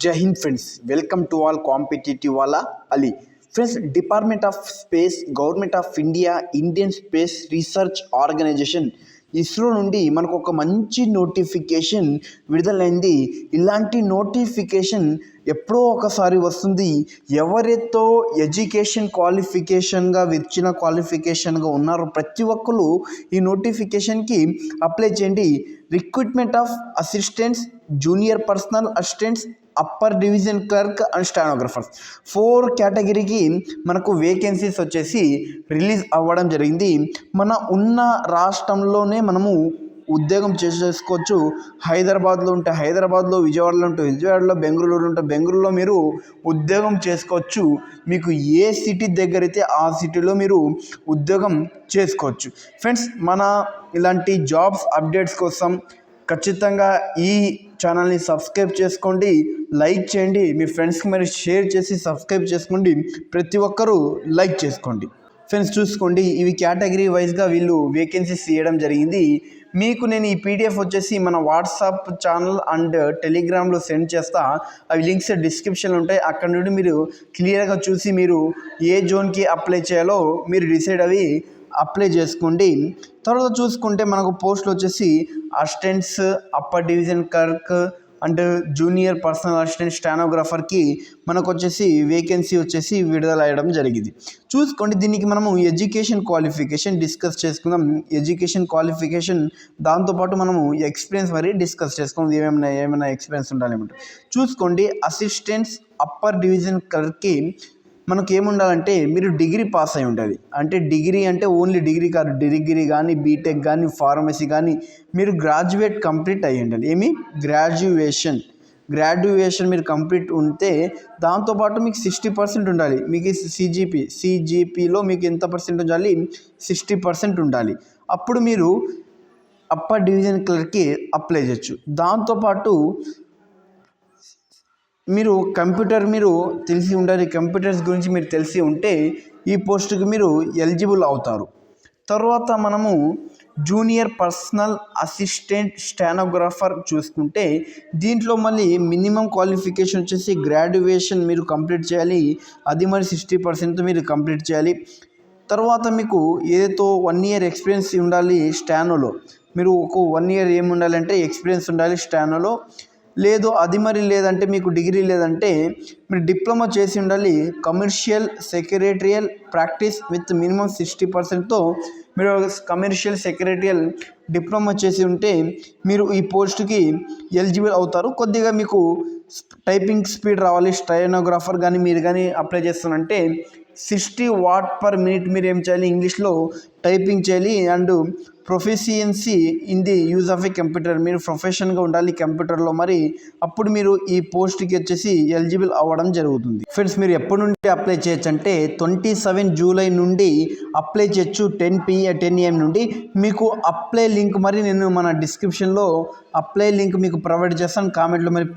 जय Hind friends, welcome to all competitive वाला Ali friends. Department of space, government of India, Indian space research organisation ISRO నుండి మనకు ఒక మంచి నోటిఫికేషన్ విడుదలైంది. ఇలాంటి నోటిఫికేషన్ ఎప్పుడో ఒకసారి వస్తుంది. ఎవరైతే ఎడ్యుకేషన్ క్వాలిఫికేషన్గా ఇచ్చిన క్వాలిఫికేషన్గా ఉన్నారో ప్రతి ఒక్కరు ఈ నోటిఫికేషన్కి అప్లై చేయండి. Recruitment of assistants, junior personnel assistants, upper division clerk and stenographers 4 కేటగిరీకి మనకు వేకెన్సీస్ వచ్చేసి రిలీజ్ అవ్వడం జరిగింది. మన ఉన్న రాష్ట్రంలోనే మనము ఉద్యోగం చేసుకోవచ్చు. హైదరాబాద్లో ఉంటే హైదరాబాద్లో, విజయవాడలో ఉంటే విజయవాడలో, బెంగళూరులో ఉంటే బెంగళూరులో మీరు ఉద్యోగం చేసుకోవచ్చు. మీకు ఏ సిటీ దగ్గర అయితే ఆ సిటీలో మీరు ఉద్యోగం చేసుకోవచ్చు. ఫ్రెండ్స్, మన ఇలాంటి జాబ్స్ అప్డేట్స్ కోసం ఖచ్చితంగా ఈ ఛానల్ని సబ్స్క్రైబ్ చేసుకోండి, లైక్ చేయండి, మీ ఫ్రెండ్స్కి మరి షేర్ చేసి సబ్స్క్రైబ్ చేసుకోండి. ప్రతి ఒక్కరూ లైక్ చేసుకోండి. ఫ్రెండ్స్ చూసుకోండి, ఇవి కేటగిరీ వైజ్గా వీళ్ళు వేకెన్సీస్ ఇవ్వడం జరిగింది. మీకు నేను ఈ పీడిఎఫ్ వచ్చేసి మన వాట్సాప్ ఛానల్ అండ్ టెలిగ్రామ్లో సెండ్ చేస్తా. అవి లింక్స్ డిస్క్రిప్షన్లో ఉంటాయి. అక్కడ నుండి మీరు క్లియర్గా చూసి మీరు ఏ జోన్కి అప్లై చేయాలో మీరు డిసైడ్ అవి అప్లై చేసుకోండి. తర్వాత చూసుకుంటే మనకు పోస్టులు వచ్చేసి assistants, upper division clerk and junior personnel assistant, స్టానోగ్రాఫర్కి మనకు వచ్చేసి వేకెన్సీ వచ్చేసి విడుదల అయ్యడం జరిగింది. చూసుకోండి, దీనికి మనము ఎడ్యుకేషన్ క్వాలిఫికేషన్ డిస్కస్ చేసుకుందాం. ఎడ్యుకేషన్ క్వాలిఫికేషన్ దాంతోపాటు మనము ఎక్స్పీరియన్స్ మరి డిస్కస్ చేసుకుందాం. ఏమైనా ఎక్స్పీరియన్స్ ఉండాలంటే చూసుకోండి. అసిస్టెంట్స్ అప్పర్ డివిజన్ క్లర్క్కి మనకు ఏముండాలంటే మీరు డిగ్రీ పాస్ అయి ఉండాలి. అంటే డిగ్రీ అంటే ఓన్లీ డిగ్రీ కాదు, డిగ్రీ కానీ, బీటెక్ కానీ, ఫార్మసీ కానీ మీరు గ్రాడ్యుయేట్ కంప్లీట్ అయ్యి ఉండాలి. గ్రాడ్యుయేషన్ మీరు కంప్లీట్ ఉంటే దాంతోపాటు మీకు 60% ఉండాలి. మీకు సిజిపిలో మీకు ఎంత పర్సెంట్ ఉండాలి? 60% ఉండాలి. అప్పుడు మీరు అప్పర్ డివిజన్ క్లర్క్కి అప్లై చేయొచ్చు. దాంతోపాటు మీరు కంప్యూటర్ తెలిసి ఉండాలి. కంప్యూటర్స్ గురించి మీరు తెలిసి ఉంటే ఈ పోస్టుకి మీరు ఎలిజిబుల్ అవుతారు. తర్వాత మనము జూనియర్ పర్సనల్ అసిస్టెంట్, స్టానోగ్రాఫర్ చూసుకుంటే దీంట్లో మళ్ళీ మినిమం క్వాలిఫికేషన్ వచ్చేసి గ్రాడ్యుయేషన్ మీరు కంప్లీట్ చేయాలి. అది మరి 60% మీరు కంప్లీట్ చేయాలి. తర్వాత మీకు ఏదైతే 1 year ఎక్స్పీరియన్స్ ఉండాలి స్టానోలో. మీరు ఒక 1 year ఏమి ఉండాలంటే ఎక్స్పీరియన్స్ ఉండాలి స్టానోలో. లేదు అది మరి లేదంటే మీకు డిగ్రీ లేదంటే మీరు డిప్లొమా చేసి ఉండాలి. Commercial secretarial practice with minimum 60%తో మీరు కమర్షియల్ సెక్రటరియల్ డిప్లొమా చేసి ఉంటే మీరు ఈ పోస్ట్కి ఎలిజిబుల్ అవుతారు. కొద్దిగా మీకు టైపింగ్ స్పీడ్ రావాలి. స్టెనోగ్రాఫర్ కానీ మీరు కానీ అప్లై చేస్తానంటే 60 words/minute మీరు ఏం చేయాలి? ఇంగ్లీష్లో టైపింగ్ చేయాలి. And proficiency in the use of A computer, మీరు ప్రొఫెషన్గా ఉండాలి కంప్యూటర్లో. మరి అప్పుడు మీరు ఈ పోస్ట్కి వచ్చేసి ఎలిజిబుల్ అవ్వడం జరుగుతుంది. ఫ్రెండ్స్, మీరు ఎప్పటి నుండి అప్లై చేయొచ్చు అంటే 27 July నుండి అప్లై చేయొచ్చు. 10 AM నుండి. మీకు అప్లై లింక్ మరి నేను మన డిస్క్రిప్షన్లో అప్లై లింక్ మీకు ప్రొవైడ్ చేస్తాను. కామెంట్లో మరి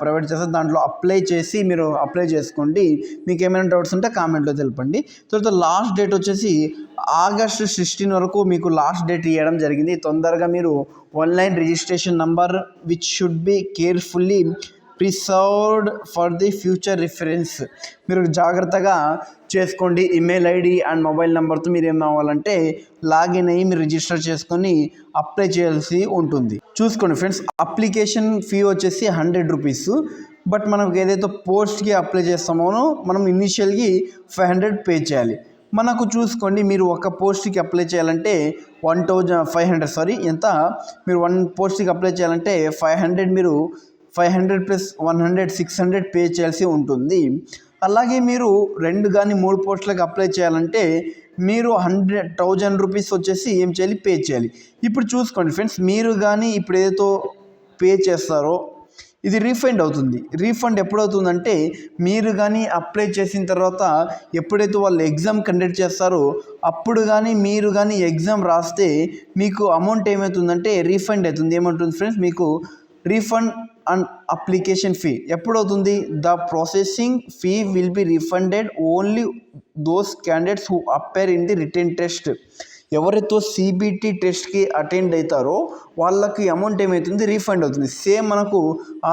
ప్రొవైడ్ చేస్తాను. దాంట్లో అప్లై చేసి మీరు అప్లై చేసుకోండి. మీకు ఏమైనా డౌట్స్ ఉంటే కామెంట్లో తెలపండి. తర్వాత లాస్ట్ డేట్ వచ్చేసి August 16 వరకు మీకు లాస్ట్ డేట్ ఇవ్వడం జరిగింది. తొందరగా మీరు online registration number which should be carefully preserved for the future reference మీరు జాగ్రత్తగా చేసుకోండి. ఈమెయిల్ ఐడి అండ్ మొబైల్ నెంబర్తో మీరు ఏం అవ్వాలంటే లాగిన్ అయ్యి మీరు రిజిస్టర్ చేసుకొని అప్లై చేయాల్సి ఉంటుంది. చూసుకోండి ఫ్రెండ్స్, అప్లికేషన్ ఫీ వచ్చేసి 100 rupees. బట్ మనకు ఏదైతే పోస్ట్కి అప్లై చేస్తామో మనం ఇనీషియల్కి 500 పే చేయాలి. మనకు చూసుకోండి, మీరు ఒక పోస్ట్కి అప్లై చేయాలంటే 1500 ఎంత మీరు 1 పోస్ట్కి అప్లై చేయాలంటే 500 మీరు 500 + 100 600 పే చేయాల్సి ఉంటుంది. అలాగే మీరు 2 కానీ 3 పోస్టులకు అప్లై చేయాలంటే మీరు 100,000 rupees వచ్చేసి ఏం చేయాలి? పే చేయాలి. ఇప్పుడు చూసుకోండి ఫ్రెండ్స్, మీరు కానీ ఇప్పుడు ఏదైతే పే చేస్తారో ఇది రీఫండ్ అవుతుంది. రీఫండ్ ఎప్పుడవుతుందంటే మీరు కానీ అప్లై చేసిన తర్వాత ఎప్పుడైతే వాళ్ళు ఎగ్జామ్ కండక్ట్ చేస్తారో అప్పుడు కానీ మీరు కానీ ఎగ్జామ్ రాస్తే మీకు అమౌంట్ ఏమవుతుందంటే రీఫండ్ అవుతుంది. ఏమంటుంది ఫ్రెండ్స్? మీకు రీఫండ్ అండ్ అప్లికేషన్ ఫీ ఎప్పుడవుతుంది? The processing fee will be refunded only those candidates who appear in the written test. ఎవరైతే సిబిటి టెస్ట్కి అటెండ్ అవుతారో వాళ్ళకి అమౌంట్ ఏమవుతుంది, రీఫండ్ అవుతుంది. సేమ్ మనకు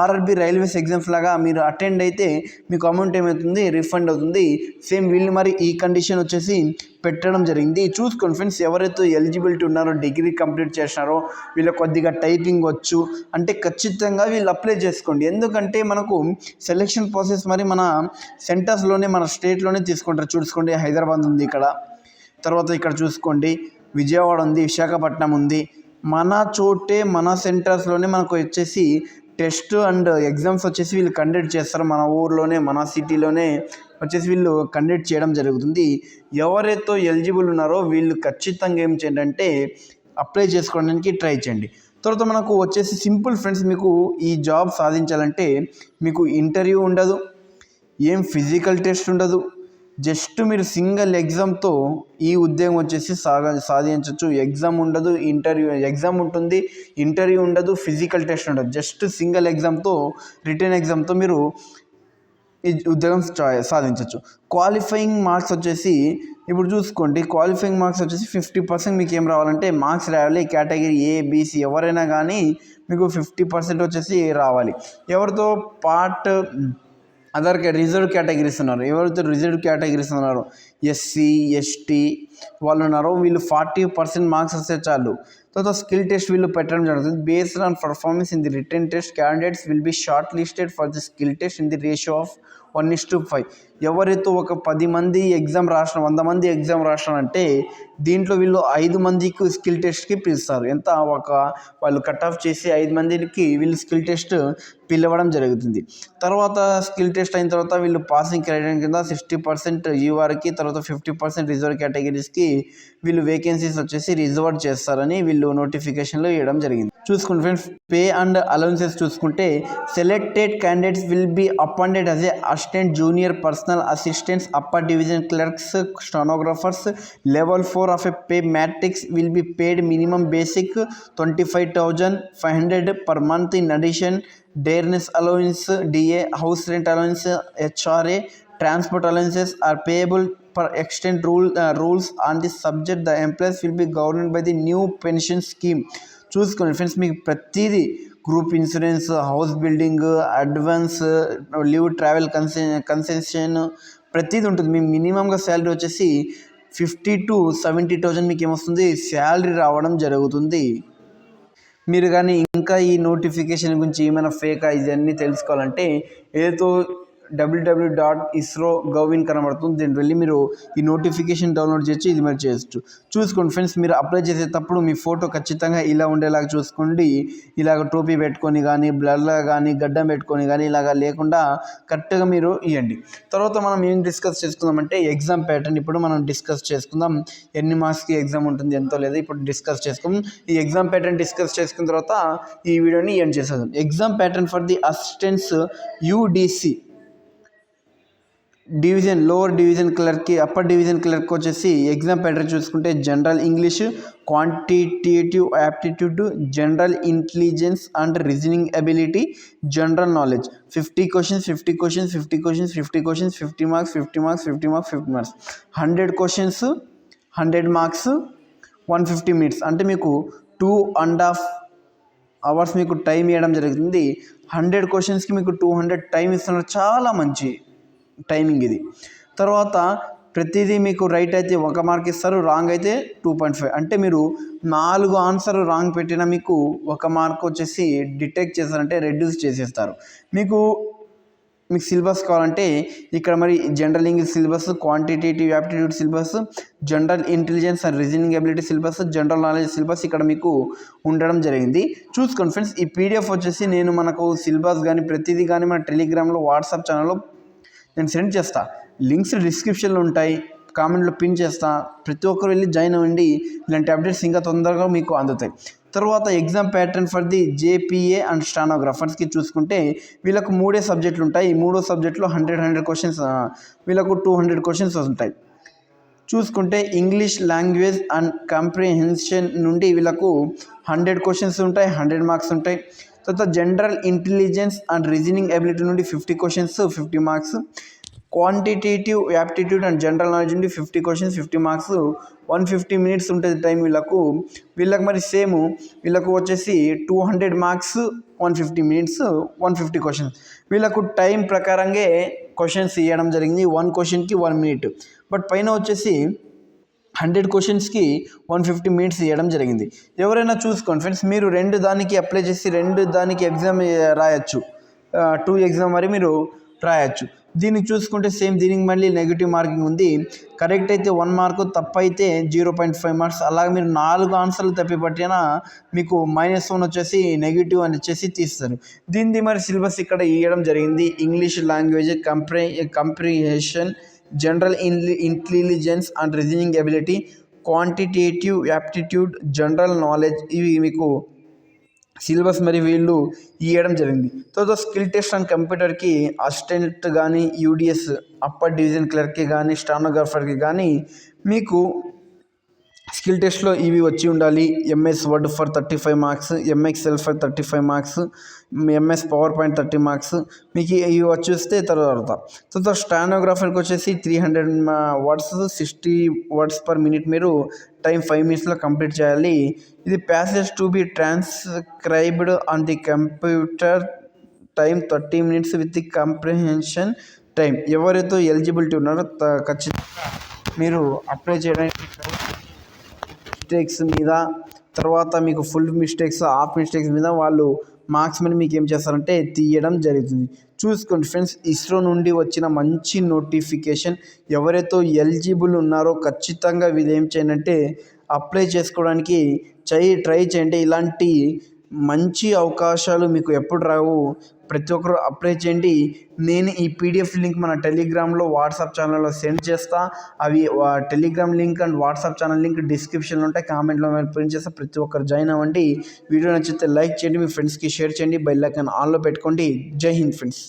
ఆర్ఆర్బి రైల్వేస్ ఎగ్జామ్స్ లాగా మీరు అటెండ్ అయితే మీకు అమౌంట్ ఏమవుతుంది, రీఫండ్ అవుతుంది. సేమ్ వీళ్ళు మరి ఈ కండిషన్ వచ్చేసి పెట్టడం జరిగింది. చూసుకోండి ఫ్రెండ్స్, ఎవరైతే ఎలిజిబిలిటీ ఉన్నారో, డిగ్రీ కంప్లీట్ చేసినారో, వీళ్ళకి కొద్దిగా టైపింగ్ వచ్చు అంటే ఖచ్చితంగా వీళ్ళు అప్లై చేసుకోండి. ఎందుకంటే మనకు సెలెక్షన్ ప్రాసెస్ మరి మన సెంటర్స్లోనే మన స్టేట్లోనే తీసుకుంటారు. చూసుకోండి, హైదరాబాద్ ఉంది ఇక్కడ, తర్వాత ఇక్కడ చూసుకోండి విజయవాడ ఉంది, విశాఖపట్నం ఉంది. మన చోటే మన సెంటర్స్లోనే మనకు వచ్చేసి టెస్ట్ అండ్ ఎగ్జామ్స్ వచ్చేసి వీళ్ళు కండక్ట్ చేస్తారు. మన ఊర్లోనే మన సిటీలోనే వచ్చేసి వీళ్ళు కండక్ట్ చేయడం జరుగుతుంది. ఎవరైతే ఎలిజిబుల్ ఉన్నారో వీళ్ళు ఖచ్చితంగా ఏం చేయండి అంటే అప్లై చేసుకోవడానికి ట్రై చేయండి. తర్వాత మనకు వచ్చేసి సింపుల్ ఫ్రెండ్స్, మీకు ఈ జాబ్ సాధించాలంటే మీకు ఇంటర్వ్యూ ఉండదు, ఏం ఫిజికల్ టెస్ట్ ఉండదు. జస్ట్ మీరు సింగిల్ ఎగ్జామ్తో ఈ ఉద్యోగం వచ్చేసి సాధించవచ్చు. ఎగ్జామ్ ఉండదు, ఎగ్జామ్ ఉంటుంది, ఇంటర్వ్యూ ఉండదు, ఫిజికల్ టెస్ట్ ఉండదు. జస్ట్ సింగిల్ ఎగ్జామ్తో, రిటర్న్ ఎగ్జామ్తో మీరు ఈ ఉద్యోగం సాధించవచ్చు. క్వాలిఫైయింగ్ మార్క్స్ వచ్చేసి ఇప్పుడు చూసుకోండి, క్వాలిఫైయింగ్ మార్క్స్ వచ్చేసి 50% మీకు ఏం రావాలంటే మార్క్స్ రావాలి. కేటగిరీ ఏబిసి ఎవరైనా కానీ మీకు 50% వచ్చేసి రావాలి. ఎవరితో పార్ట్ అదర్ రిజర్వ్ కేటగిరీస్ ఉన్నారు, ఎవరైతే రిజర్వ్ కేటగిరీస్ ఉన్నారో ఎస్సీ ఎస్టీ వాళ్ళు ఉన్నారో వీళ్ళు 40% మార్క్స్ వస్తే చాలు. తర్వాత స్కిల్ టెస్ట్ వీళ్ళు పెట్టడం జరుగుతుంది. Based on performance in the return test candidates will be short listed for the skill test in the ratio of 1:5. ఎవరైతే ఒక 10 మంది ఎగ్జామ్ రాసిన 100 మంది ఎగ్జామ్ రాసినారంటే దీంట్లో వీళ్ళు 5 మందికి స్కిల్ టెస్ట్కి పిలుస్తారు. ఎంత వాళ్ళు కట్ ఆఫ్ చేసి 5 మందికి వీళ్ళు స్కిల్ టెస్ట్ పిలవడం జరుగుతుంది. తర్వాత స్కిల్ టెస్ట్ అయిన తర్వాత వీళ్ళు పాసింగ్ క్రైటీరియా కింద 60% యూఆర్కి, తర్వాత 50% రిజర్వ్ కేటగిరీస్కి వీళ్ళు వేకెన్సీస్ వచ్చేసి రిజర్వ్ చేస్తారని వీళ్ళు నోటిఫికేషన్లో ఇవ్వడం జరిగింది. చూసుకోండి ఫ్రెండ్స్, పే అండ్ అలవెన్సెస్ చూసుకుంటే selected candidates will be appointed as a assistant, junior personnel assistants, upper division clerks, stenographers. Level 4 of a pay matrix will be paid minimum basic 25,500 per month. In addition, dearness allowance, DA, house rent allowance, HRA, transport allowances are payable per extent rules on this subject. The employees will be governed by the new pension scheme. చూసుకోండి friends, మీకు ప్రతిదీ group insurance, house building, advance, leave, travel concession ప్రతిదీ ఉంటుంది. మీ మినిమంగా salary వచ్చేసి 50,000 to 70,000 మీకు ఏమొస్తుంది, salary రావడం జరుగుతుంది. మీరు కానీ ఇంకా ఈ నోటిఫికేషన్ గురించి ఏమైనా ఫేక్ ఇవన్నీ తెలుసుకోవాలంటే ఏదో www.isro.gov కనబడుతుంది, దీనికి వెళ్ళి మీరు ఈ నోటిఫికేషన్ డౌన్లోడ్ చేసి ఇది మీరు చేయొచ్చు. చూసుకోండి ఫ్రెండ్స్, మీరు అప్లై చేసేటప్పుడు మీ ఫోటో ఖచ్చితంగా ఇలా ఉండేలాగా చూసుకోండి. ఇలాగ టోపీ పెట్టుకొని కానీ, బ్లర్లా కానీ, గడ్డం పెట్టుకొని కానీ ఇలాగ లేకుండా కరెక్ట్గా మీరు ఇవ్వండి. తర్వాత మనం ఏం డిస్కస్ చేసుకుందామంటే ఎగ్జామ్ ప్యాటర్న్ ఇప్పుడు మనం డిస్కస్ చేసుకుందాం. ఎన్ని మార్క్స్కి ఎగ్జామ్ ఉంటుంది ఎంతో లేదు ఇప్పుడు డిస్కస్ చేసుకుందాం. ఈ ఎగ్జామ్ ప్యాటర్న్ డిస్కస్ చేసుకున్న తర్వాత ఈ వీడియోని ఎండ్ చేసేద్దాం. Exam pattern for the assistants UDC division, lower division క్లర్క్కి, అప్పర్ డివిజన్ క్లర్క్ వచ్చేసి ఎగ్జామ్ ప్యాటర్న్ చూసుకుంటే general English, quantitative aptitude, general intelligence and reasoning ability, general knowledge. 50 questions, 50 questions, 50 questions, 50 questions, 50 marks, 50 marks, 50 marks, 50 marks. 100 questions, 100 marks, 150 minutes. అంటే మీకు 2.5 hours మీకు time ఇవ్వడం జరుగుతుంది. 100 questionస్కి మీకు 200 time ఇస్తున్నారు. చాలా మంచి టైమింగ్ ఇది. తర్వాత ప్రతిదీ మీకు రైట్ అయితే 1 మార్క్ ఇస్తారు, రాంగ్ అయితే 2.5. అంటే మీరు 4 ఆన్సర్ రాంగ్ పెట్టినా మీకు 1 మార్క్ వచ్చేసి డిటెక్ట్ చేస్తారంటే రెడ్యూస్ చేసేస్తారు. మీకు సిలబస్ కావాలంటే ఇక్కడ మరి general English syllabus, quantitative aptitude syllabus, general intelligence and reasoning ability syllabus, general knowledge syllabus ఇక్కడ మీకు ఉండడం జరిగింది. చూసుకోండి ఫ్రెండ్స్, ఈ పీడిఎఫ్ వచ్చేసి నేను మనకు సిలబస్ కానీ ప్రతిదీ కానీ మన టెలిగ్రామ్లో, వాట్సాప్ ఛానల్లో నేను సెండ్ చేస్తా. లింక్స్ డిస్క్రిప్షన్లో ఉంటాయి, కామెంట్లో పిన్ చేస్తా. ప్రతి ఒక్కరు వెళ్ళి జాయిన్ అవ్వండి. ఇలాంటి అప్డేట్స్ ఇంకా తొందరగా మీకు అందుతాయి. తర్వాత exam pattern for the JPA and స్టెనోగ్రాఫర్స్కి చూసుకుంటే వీళ్ళకు 3 సబ్జెక్టులు ఉంటాయి. ఈ 3 సబ్జెక్టులో 100 క్వశ్చన్స్, వీళ్ళకు 200 క్వశ్చన్స్ ఉంటాయి. చూసుకుంటే ఇంగ్లీష్ లాంగ్వేజ్ అండ్ కాంప్రిహెన్షన్ నుండి వీళ్ళకు 100 క్వశ్చన్స్ ఉంటాయి, 100 మార్క్స్ ఉంటాయి. తర్వాత general intelligence and reasoning ability నుండి 50 questions, 50 marks. Quantitative aptitude and general knowledge నుండి 50 క్వశ్చన్స్ 50 మార్క్స్ 150 మినిట్స్ ఉంటుంది టైం వీళ్ళకు మరి సేమ్ వీళ్ళకు వచ్చేసి 200 మార్క్స్ 150 మినిట్స్ 150 క్వశ్చన్స్ వీళ్ళకు టైం ప్రకారంగా క్వశ్చన్స్ ఇవ్వడం జరిగింది 1 క్వశ్చన్కి 1 మినిట్. బట్ పైన వచ్చేసి 100 క్వశ్చన్స్కి 150 మినిట్స్ ఇవ్వడం జరిగింది. ఎవరైనా చూసుకోండి ఫ్రెండ్స్, మీరు 2 దానికి అప్లై చేసి 2 దానికి ఎగ్జామ్ రాయొచ్చు, 2 ఎగ్జామ్ మరి మీరు రాయొచ్చు. దీనికి చూసుకుంటే సేమ్ దీనికి మళ్ళీ నెగిటివ్ మార్కింగ్ ఉంది. కరెక్ట్ అయితే 1 మార్కు, తప్పు అయితే 0.5 మార్క్స్. అలాగే మీరు 4 ఆన్సర్లు తప్పిపట్టినా మీకు -1 వచ్చేసి నెగిటివ్ అని వచ్చేసి తీస్తారు. దీనిది మరి సిలబస్ ఇక్కడ ఇవ్వడం జరిగింది. English language comprehension, general intelligence and reasoning ability, quantitative aptitude, general knowledge, ఇవి మీకు సిలబస్ మరి వీళ్ళు ఇవ్వడం జరిగింది. తర్వాత స్కిల్ టెస్ట్ అండ్ కంప్యూటర్కి అసిస్టెంట్ కానీ, యూడిఎస్ అప్పర్ డివిజన్ క్లర్క్కి కానీ, స్టానోగ్రాఫర్కి కానీ మీకు స్కిల్ టెస్ట్లో ఇవి వచ్చి ఉండాలి. MS Word for 35 marks, MS Excel for 35 marks, MS PowerPoint 30 marks మీకు ఇవి వచ్చేస్తే తర్వాత స్టానోగ్రాఫర్కి వచ్చేసి 300 వర్డ్స్ 60 వర్డ్స్ పర్ మినిట్ మీరు టైం 5 మినిట్స్లో కంప్లీట్ చేయాలి. ఇది passage to be transcribed on the computer, time 30 minutes with the comprehension time. ఎవరైతే ఎలిజిబిలిటీ ఉన్నారో ఖచ్చితంగా మీరు అప్లై చేయడానికి మిస్టేక్స్ మీద, తర్వాత మీకు ఫుల్ మిస్టేక్స్, హాఫ్ మిస్టేక్స్ మీద వాళ్ళు మార్క్స్ మీద మీకు ఏం చేస్తారంటే తీయడం జరుగుతుంది. చూసుకోండి ఫ్రెండ్స్, ఇస్రో నుండి వచ్చిన మంచి నోటిఫికేషన్. ఎవరైతే ఎలిజిబుల్ ఉన్నారో ఖచ్చితంగా వీళ్ళు ఏం చేయండి అంటే అప్లై చేసుకోవడానికి ట్రై చేయండి. ఇలాంటి మంచి అవకాశాలు మీకు ఎప్పుడు రావు. ప్రతి ఒక్కరు అప్లై చేయండి. నేను ఈ పీడిఎఫ్ లింక్ మన టెలిగ్రామ్లో, వాట్సాప్ ఛానల్లో సెండ్ చేస్తా. అవి Telegram link and WhatsApp channel link డిస్క్రిప్షన్లో ఉంటాయి, కామెంట్లో ప్రింట్ చేస్తా. ప్రతి ఒక్కరు జాయిన్ అవ్వండి. వీడియో నచ్చితే లైక్ చేయండి, మీ ఫ్రెండ్స్కి షేర్ చేయండి, బెల్ ఐకాన్ ఆన్లో పెట్టుకోండి. జై హింద్ ఫ్రెండ్స్.